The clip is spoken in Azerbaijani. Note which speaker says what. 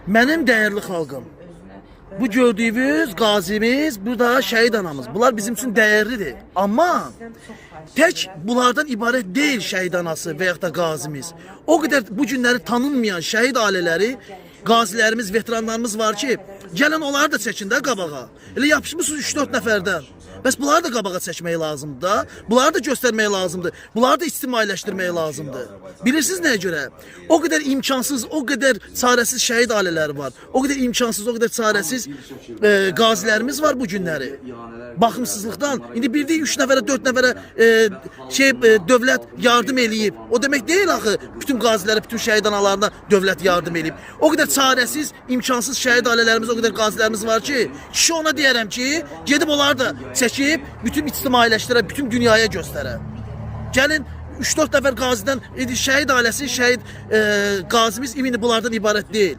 Speaker 1: Mənim dəyərli xalqım, bu gördüyünüz qazimiz, bu da şəhid anamız. Bunlar bizim üçün dəyərlidir. Amma tək bunlardan ibarət deyil şəhid anası və yaxud da qazimiz. O qədər bu günləri tanınmayan şəhid ailələri, qazilərimiz, veteranlarımız var ki, gələn onları da çəkin də qabağa. Elə yapışmışsınız 3-4 nəfərdən. Bəs bunları da qabağa çəkmək lazımdır da, bunları da göstərmək lazımdır, bunları da ictimailəşdirmək lazımdır. Bilirsiniz nəyə görə? O qədər imkansız, o qədər çarəsiz şəhid ailələri var, o qədər imkansız, o qədər çarəsiz qazilərimiz var bu günləri. Baxımsızlıqdan, indi bir deyil 3 nəfərə, 4 nəfərə dövlət yardım eləyib. O demək deyil axı, bütün qazilərə, bütün şəhid analarına dövlət yardım eləyib. O qədər çarəsiz, imkansız şəhid ailələrimiz, o qədər qazilərimiz var ki, kişi ona deyərəm ki, gedib onları da çəkib, bütün ictimailəşdirə, bütün dünyaya göstərə. Gəlin, 3-4 nəfər qazidən, şəhid ailəsi, şəhid qazimiz imini bunlardan ibarət deyil.